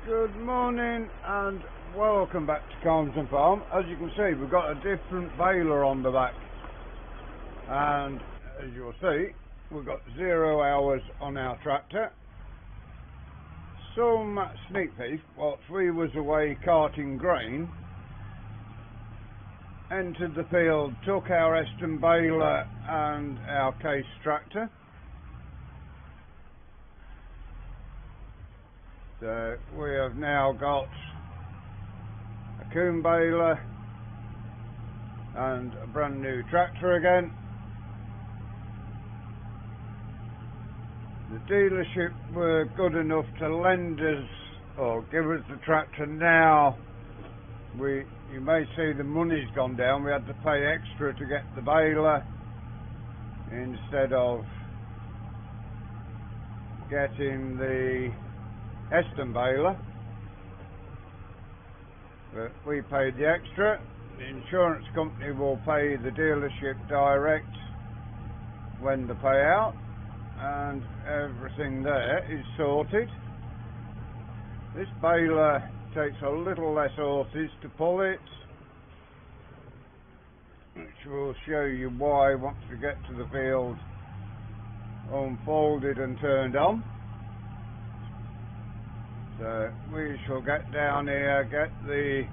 Good morning and welcome back to Calmsden Farm. As you can see, we've got a different baler on the back, and as you'll see, we've got 0 hours on our tractor. Some sneak peek, whilst we was away carting grain, entered the field, took our Eston baler and our case tractor. So we have now got a coombe baler and a brand new tractor again. The dealership were good enough to lend us or give us the tractor now. You may see the money's gone down. We had to pay extra to get the baler instead of getting the Eston baler, but we paid the extra. The insurance company will pay the dealership direct when they pay out, and everything there is sorted. This baler takes a little less horses to pull it, which will show you why once we get to the field unfolded and turned on. So we shall get down here, get the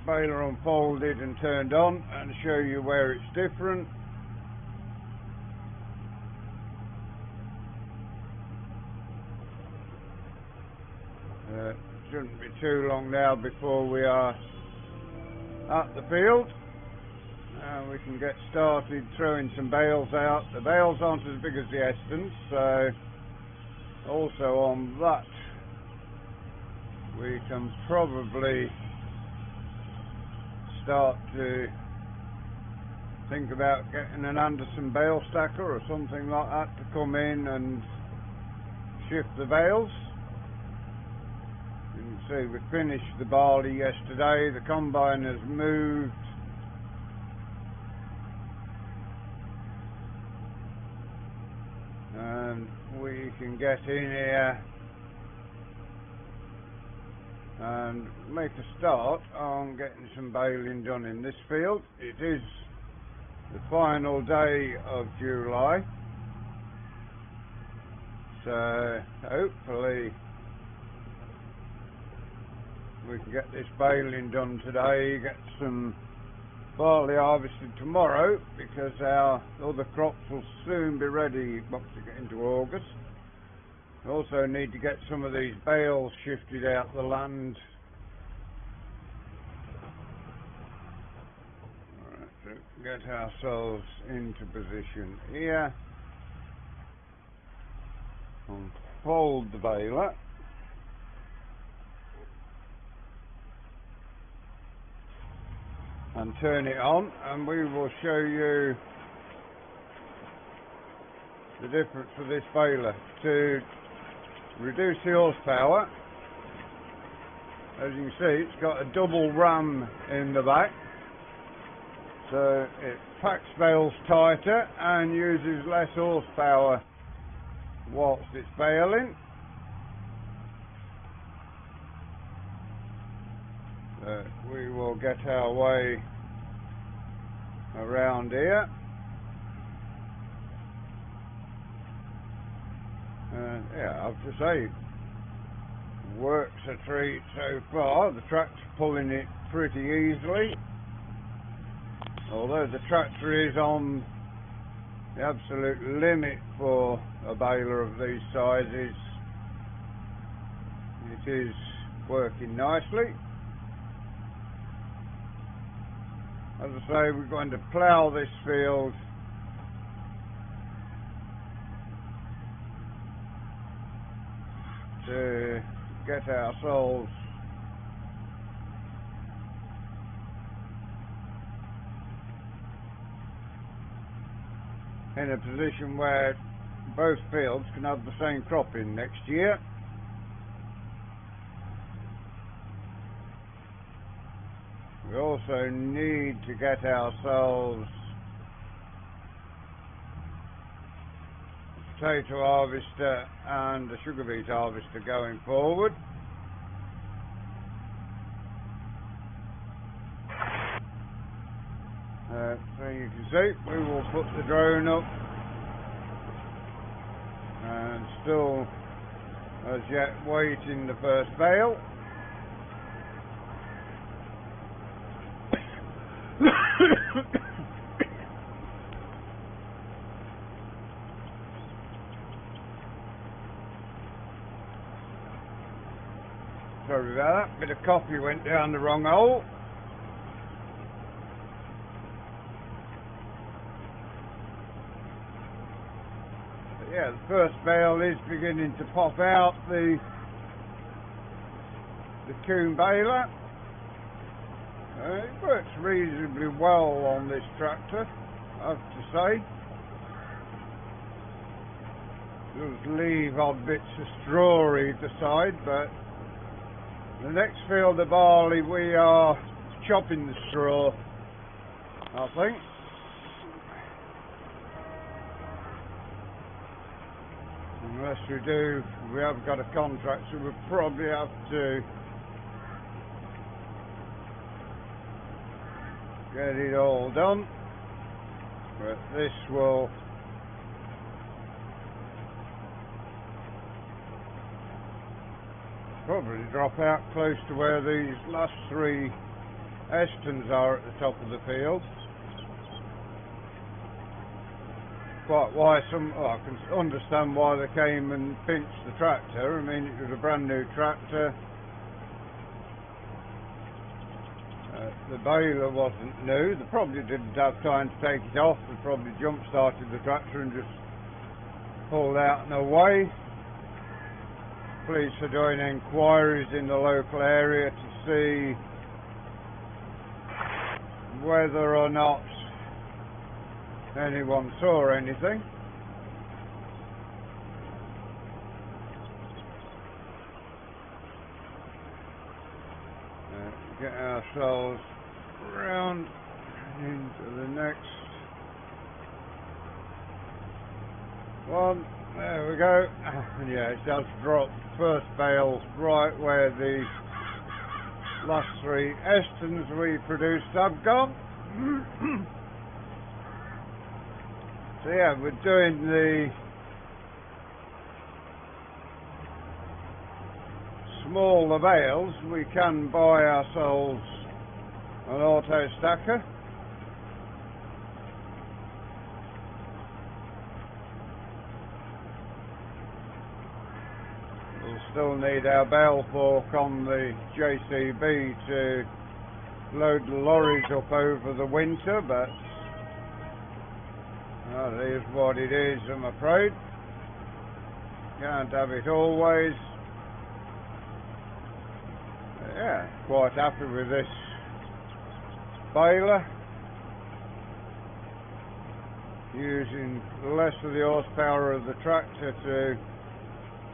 baler unfolded and turned on and show you where it's different. Shouldn't be too long now before we are at the field, and we can get started throwing some bales out. The bales aren't as big as the Estons, so also on that we can probably start to think about getting an Anderson bale stacker or something like that to come in and shift the bales. You can see we finished the barley yesterday. The combine has moved. And we can get in here and make a start on getting some baling done in this field. It is the final day of July, so hopefully we can get this baling done today, get some barley harvested tomorrow, because our other crops will soon be ready once we get into August. We also need to get some of these bales shifted out the land. Alright, so get ourselves into position here. Unfold the baler. And turn it on, and we will show you the difference with this baler. To reduce the horsepower, as you can see, it's got a double ram in the back, so it packs bales tighter and uses less horsepower whilst it's baling. We will get our way around here, and yeah, I have to say, works a treat so far. The tractor's pulling it pretty easily, although the tractor is on the absolute limit for a baler of these sizes. It is working nicely. As I say, we're going to plough this field to get ourselves in a position where both fields can have the same crop in next year. We also need to get ourselves a potato harvester and a sugar beet harvester going forward. So you can see, we will put the drone up, and still as yet waiting the first bale. Sorry about that, bit of coffee went down the wrong hole. But yeah, the first bale is beginning to pop out the coombe baler. It works reasonably well on this tractor, I have to say. Does leave odd bits of straw either side, but the next field of barley we are chopping the straw, I think. Unless we do, we have got a contract, so we'll probably have to get it all done. But this will probably drop out close to where these last three Estons are at the top of the field. Quite why I can understand why they came and pinched the tractor. I mean, it was a brand new tractor. The baler wasn't new. They probably didn't have time to take it off. They probably jump-started the tractor and just pulled out and away. Police are doing inquiries in the local area to see whether or not anyone saw anything. Get ourselves round into the next one. There we go. Yeah, it does drop. First bale right where the last three Estons we produced have gone. So yeah, we're doing the smaller bales. We can buy ourselves an auto stacker. We'll still need our bale fork on the JCB to load the lorries up over the winter, but that is what it is, I'm afraid. Can't have it always. Yeah, quite happy with this baler. Using less of the horsepower of the tractor to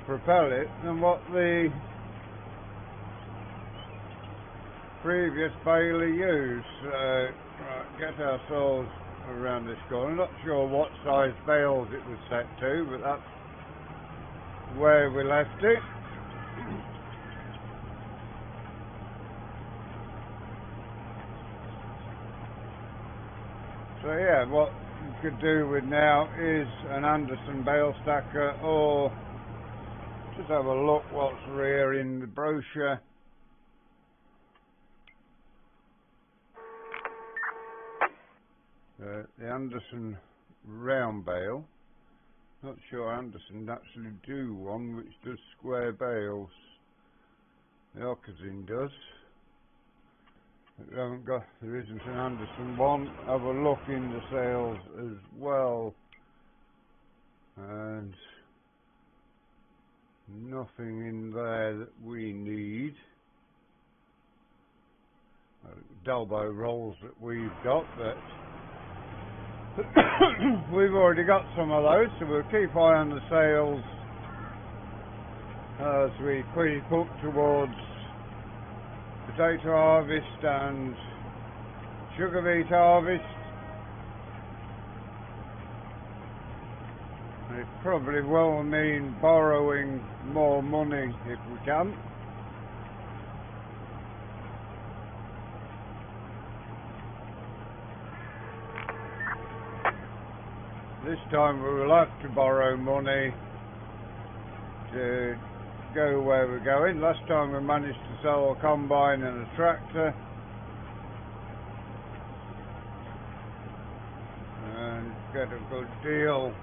propel it than what the previous baler used. Right, get ourselves around this corner. Not sure what size bales it was set to, but that's where we left it. So yeah, what you could do with now is an Anderson bale stacker, or just have a look what's rear in the brochure. The Anderson round bale. Not sure Anderson actually do one which does square bales. The Ockazin does. There isn't an Anderson one. Have a look in the sales as well, and nothing in there that we need. Dalbo rolls that we've got, but we've already got some of those, so we'll keep eye on the sales as we creep up towards potato harvest and sugar beet harvest. It probably will mean borrowing more money if we can. This time we will have to borrow money to go where we're going. Last time we managed to sell a combine and a tractor and get a good deal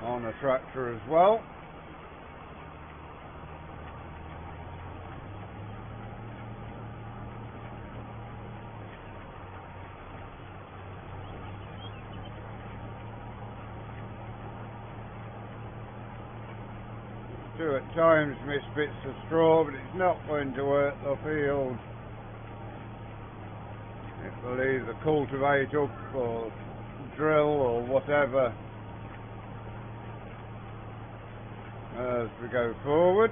on a tractor as well. Do at times miss bits of straw, but it's not going to hurt the field. It will either cultivate up or drill or whatever as we go forward.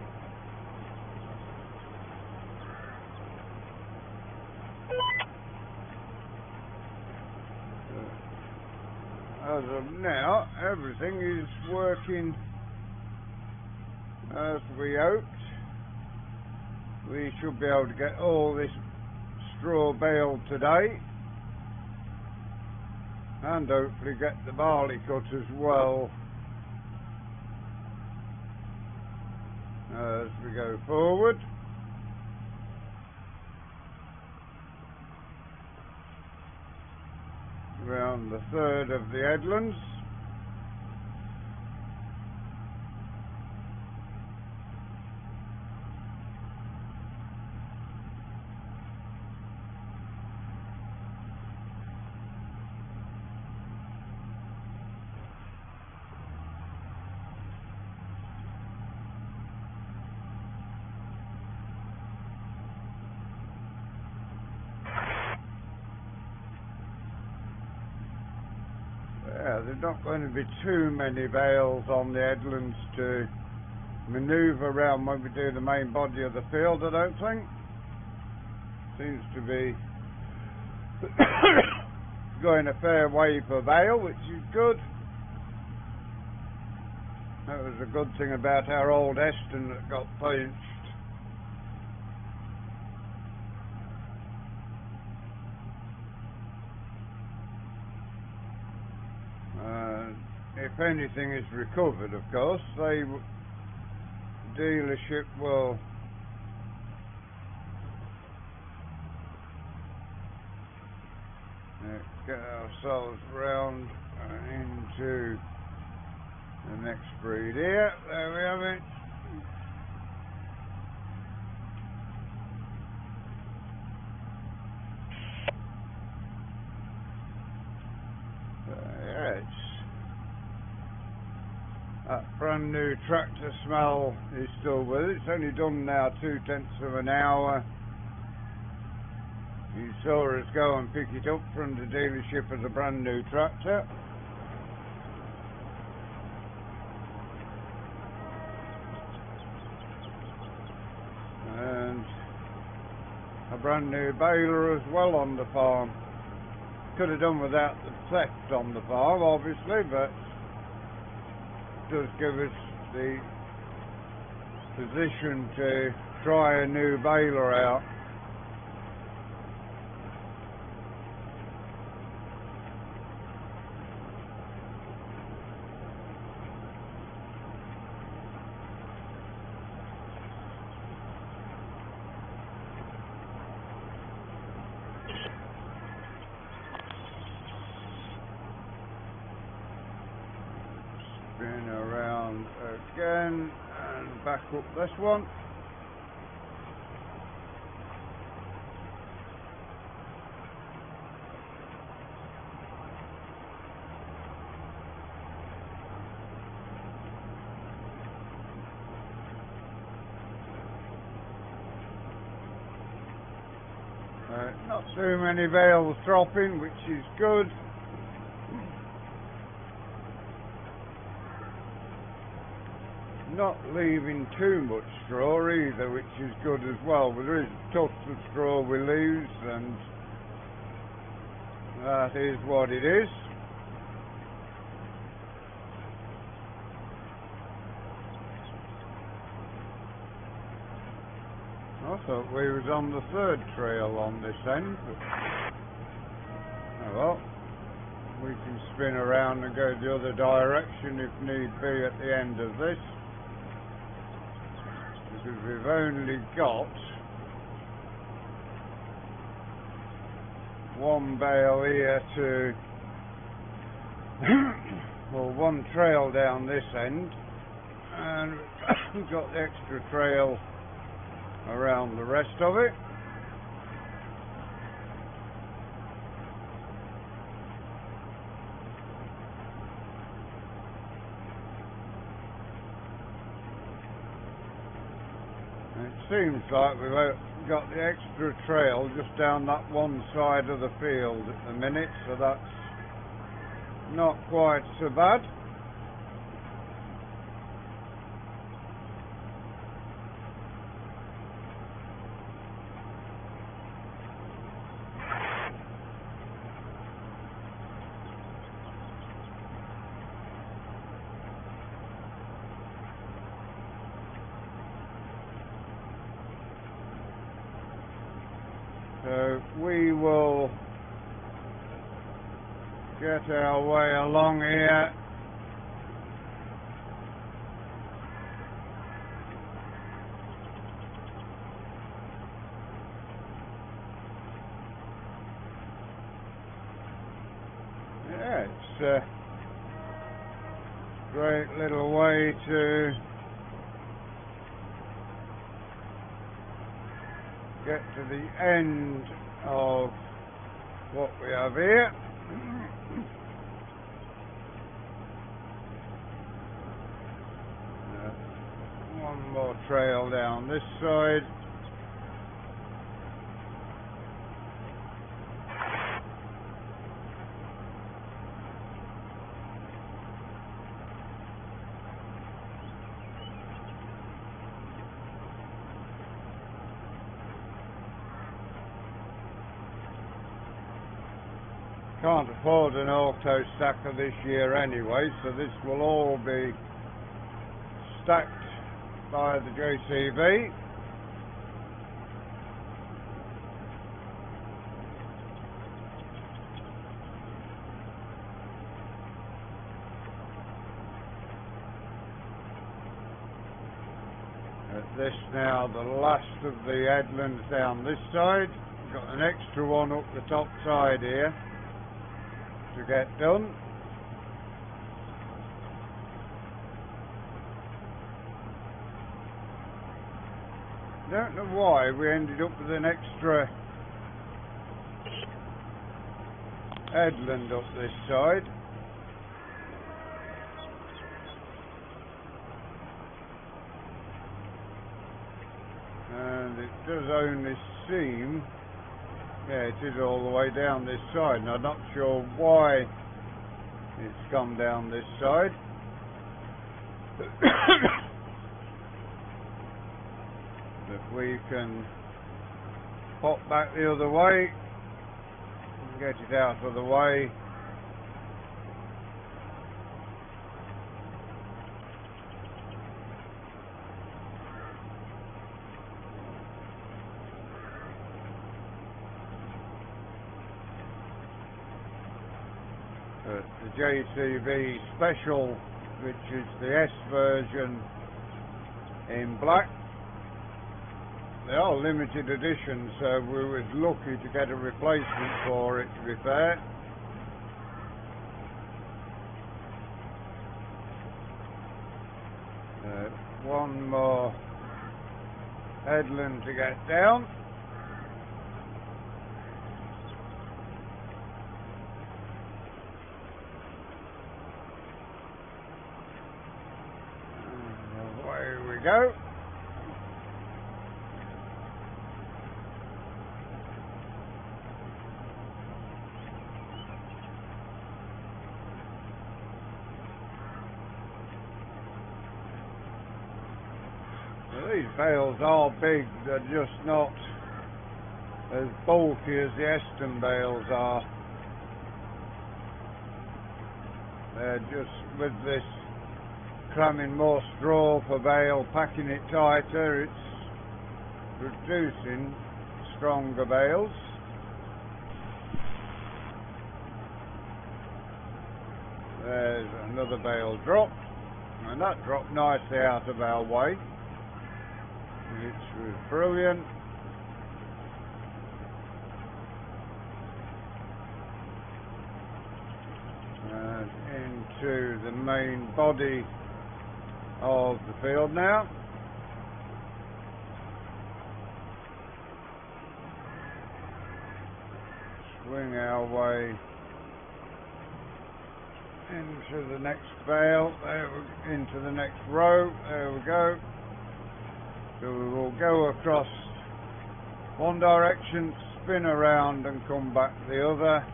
As of now, everything is working as we hoped. We should be able to get all this straw baled today and hopefully get the barley cut as well as we go forward. Around the third of the headlands. Yeah, there's not going to be too many bales on the headlands to manoeuvre around when we do the main body of the field, I don't think. Seems to be going a fair way per bale, which is good. That was a good thing about our old Eston that got pinched. If anything is recovered, of course, the dealership will get ourselves round into the next breed here. There we have it. Yeah, it's that brand new tractor smell is still with it. It's only done now 2/10 of an hour. You saw us go and pick it up from the dealership as a brand new tractor. And a brand new baler as well on the farm. Could have done without the theft on the farm, obviously, but does give us the position to try a new baler out. Spin around again and back up this one. Not too many bales dropping, which is good. Not leaving too much straw either, which is good as well. But there is tufts of straw we lose, and That is what it is. I thought we was on the third trail on this end, but oh well, we can spin around and go the other direction if need be at the end of this, because we've only got one bale here to well, one trail down this end, and we've got the extra trail around the rest of it. And it seems like we've got the extra trail just down that one side of the field at the minute, so that's not quite so bad. So we will get our way along here. Yeah, it's a great little way to get to the end of what we have here. One more trail down this side. Can't afford an auto stacker this year anyway, so this will all be stacked by the JCB. This now the last of the headlands down this side. We've got an extra one up the top side here to get done. Don't know why we ended up with an extra headland up this side. And it does only seem, yeah, it is all the way down this side, and I'm not sure why it's come down this side. If we can pop back the other way and get it out of the way. The JCB Special, which is the S version in black. They are limited edition, so we was lucky to get a replacement for it, to be fair. One more headland to get down. And away we go. These bales are big, they're just not as bulky as the Eston bales are. just with this cramming more straw for bale, packing it tighter, it's producing stronger bales. There's another bale drop, and that dropped nicely out of our way, which was brilliant. And into the main body of the field now. Swing our way into the next bale, into the next row, there we go. So we will go across one direction, spin around and come back the other.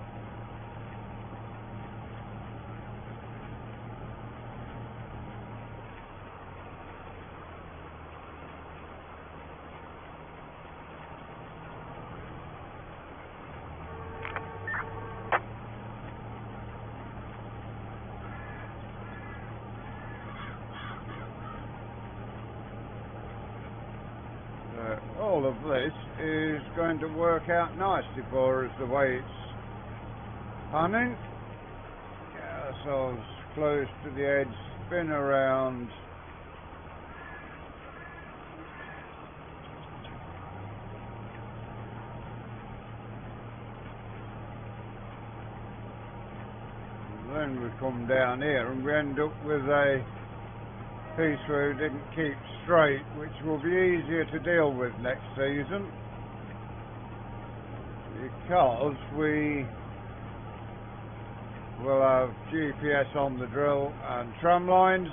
All of this is going to work out nicely for us the way it's panning. Get ourselves close to the edge, spin around. And then we come down here and we end up with a piece where we didn't keep straight, which will be easier to deal with next season, because we will have GPS on the drill and tram lines.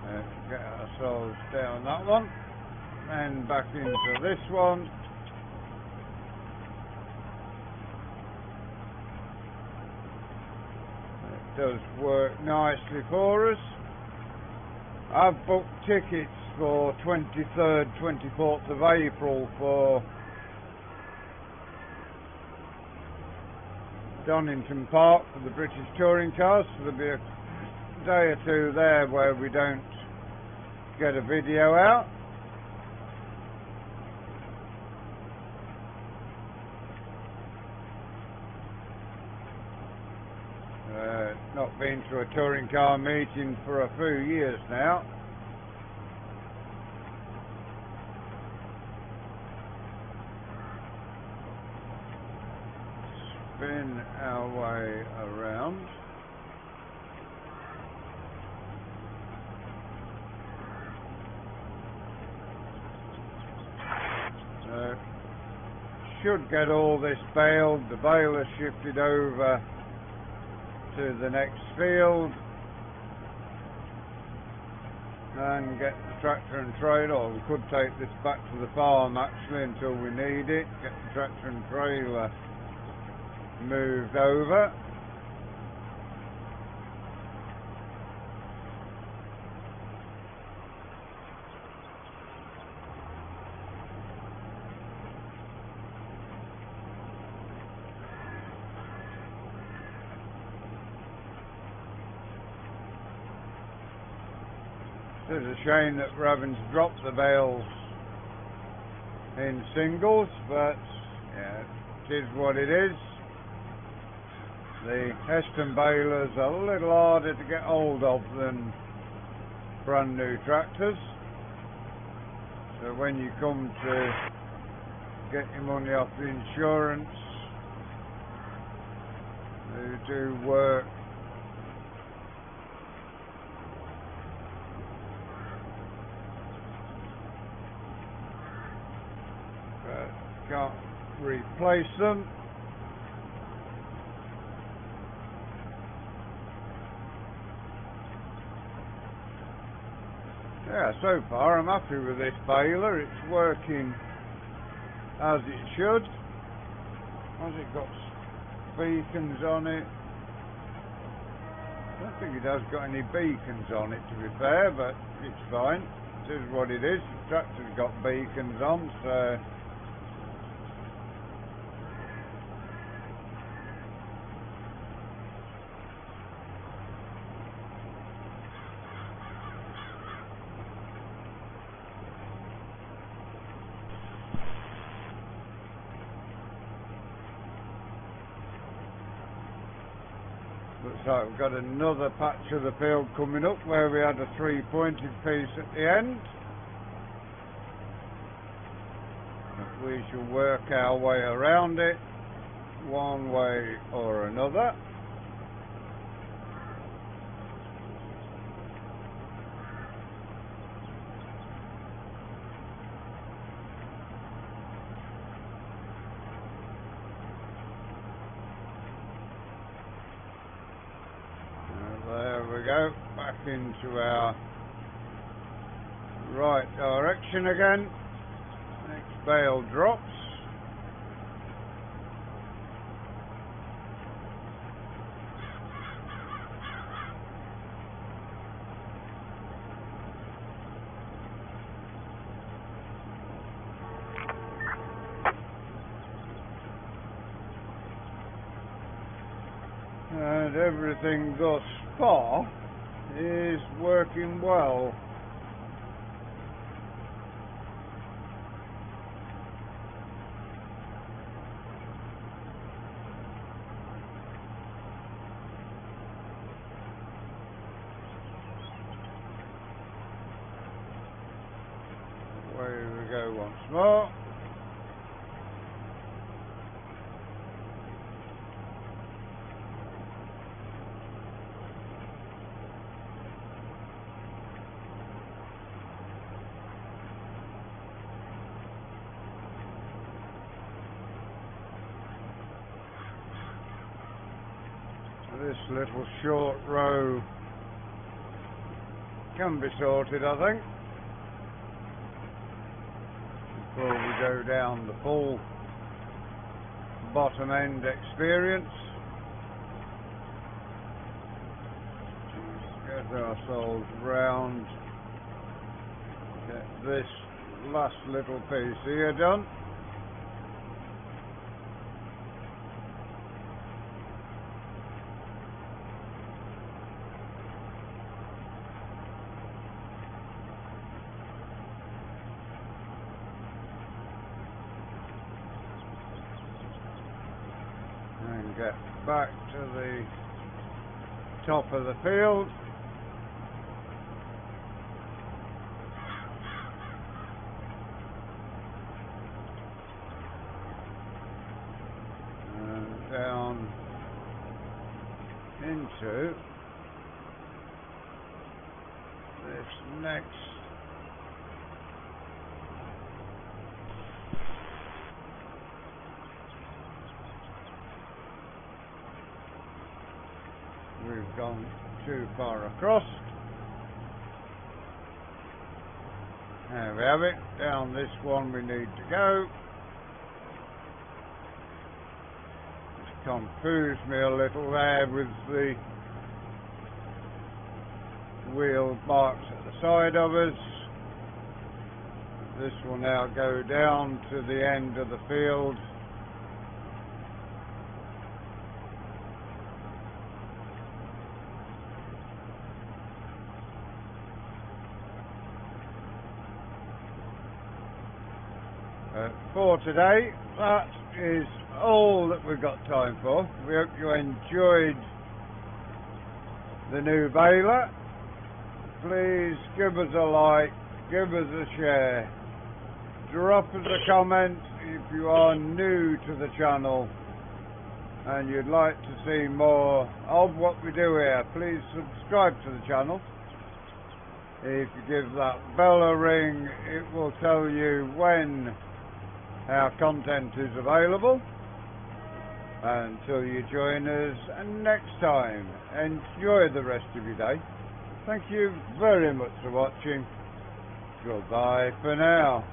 Let's get ourselves down that one, then back into this one. Does work nicely for us. I've booked tickets for 23rd, 24th of April for Donington Park for the British Touring Cars, so there'll be a day or two there where we don't get a video out. Not been to a touring car meeting for a few years now. Spin our way around. Should get all this baled. The baler shifted over to the next field and get the tractor and trailer, or we could take this back to the farm actually until we need it, get the tractor and trailer moved over. It's a shame that we're having to drop the bales in singles, but yeah, it is what it is. The Heston balers are a little harder to get hold of than brand new tractors, so when you come to get your money off the insurance, they do work. Can't replace them. Yeah, so far I'm happy with this baler. It's working as it should. Has it got beacons on it? I don't think it has got any beacons on it, to be fair, but it's fine. It is what it is. The tractor's got beacons on, so Looks like we've got another patch of the field coming up where we had a 3-pointed piece at the end. But we shall work our way around it one way or another. There we go, back into our right direction again. Next bale drops. And everything thus far is working well. Away we go once more. This little short row can be sorted, I think, before we go down the full bottom end experience. Get ourselves round, get this last little piece here done. And get back to the top of the field. And down into this next we've gone too far across. There we have it. Down this one we need to go. Just confused me a little there with the wheel marks at the side of us. This will now go down to the end of the field. For today, that is all that we've got time for. We hope you enjoyed the new baler. Please give us a like, give us a share, drop us a comment if you are new to the channel and you'd like to see more of what we do here. Please subscribe to the channel. If you give that bell a ring, it will tell you when our content is available. Until you join us next time, enjoy the rest of your day. Thank you very much for watching. Goodbye for now.